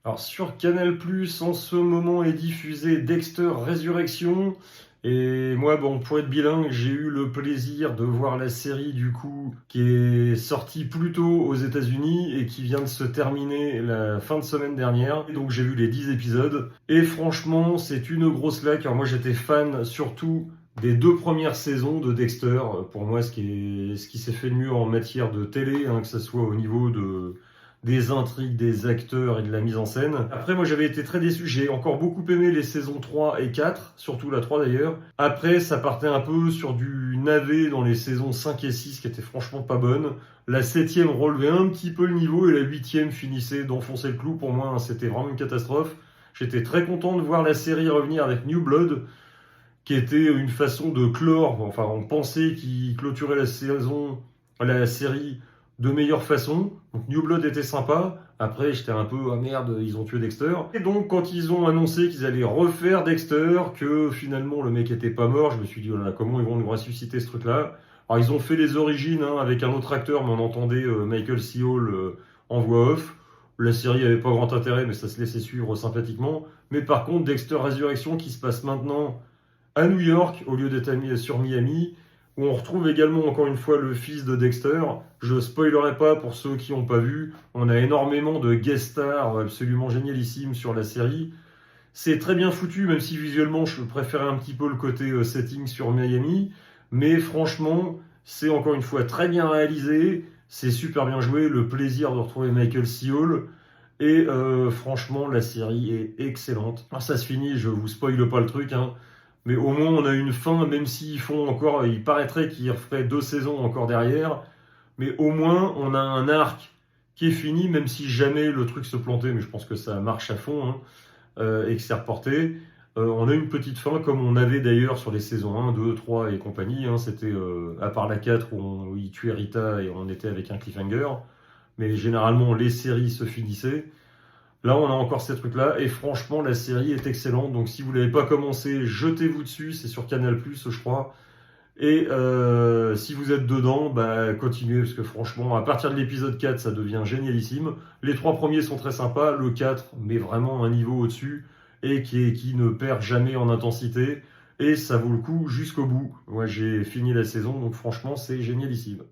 Alors sur Canal+, en ce moment est diffusé Dexter Résurrection. Et moi, bon, pour être bilingue, j'ai eu le plaisir de voir la série du coup qui est sortie plus tôt aux États-Unis et qui vient de se terminer la fin de semaine dernière. Et donc j'ai vu les 10 épisodes. Et franchement, c'est une grosse claque. Alors moi, j'étais fan surtout des 2 premières saisons de Dexter. Pour moi, ce qui s'est fait de mieux en matière de télé, hein, que ce soit au niveau des intrigues, des acteurs et de la mise en scène. Après, moi j'avais été très déçu, j'ai encore beaucoup aimé les saisons 3 et 4, surtout la 3 d'ailleurs. Après, ça partait un peu sur du navet dans les saisons 5 et 6 qui étaient franchement pas bonnes. La septième relevait un petit peu le niveau et la huitième finissait d'enfoncer le clou pour moi, hein. C'était vraiment une catastrophe. J'étais très content de voir la série revenir avec New Blood, qui était une façon de clore, enfin on pensait qu'il clôturait la série de meilleure façon. Donc New Blood était sympa. Après j'étais un peu, ah merde, ils ont tué Dexter. Et donc quand ils ont annoncé qu'ils allaient refaire Dexter, que finalement le mec était pas mort, je me suis dit, oh là là, comment ils vont nous ressusciter ce truc-là? Alors ils ont fait les origines, hein, avec un autre acteur, mais on entendait Michael C. Hall en voix off. La série avait pas grand intérêt, mais ça se laissait suivre sympathiquement. Mais par contre, Dexter Résurrection qui se passe maintenant à New York au lieu d'être sur Miami, où on retrouve également encore une fois le fils de Dexter. Je spoilerai pas pour ceux qui n'ont pas vu, on a énormément de guest stars absolument génialissimes sur la série. C'est très bien foutu, même si visuellement je préférais un petit peu le côté setting sur Miami, mais franchement, c'est encore une fois très bien réalisé, c'est super bien joué, le plaisir de retrouver Michael C. Hall. Et franchement, la série est excellente. Alors ça se finit, je vous spoile pas le truc, hein, mais au moins on a une fin, même s'ils font encore, il paraîtrait qu'ils referaient 2 saisons encore derrière, mais au moins on a un arc qui est fini, même si jamais le truc se plantait, mais je pense que ça marche à fond, hein, et que c'est reporté. On a une petite fin, comme on avait d'ailleurs sur les saisons 1, 2, 3 et compagnie, hein, c'était à part la 4 où il tuait Rita et on était avec un cliffhanger, mais généralement les séries se finissaient. Là, on a encore ces trucs-là, et franchement, la série est excellente. Donc, si vous l'avez pas commencé, jetez-vous dessus. C'est sur Canal+, je crois. Et si vous êtes dedans, bah, continuez, parce que franchement, à partir de l'épisode 4, ça devient génialissime. Les 3 premiers sont très sympas. Le 4 met vraiment un niveau au-dessus, et qui ne perd jamais en intensité. Et ça vaut le coup jusqu'au bout. Moi, j'ai fini la saison, donc franchement, c'est génialissime.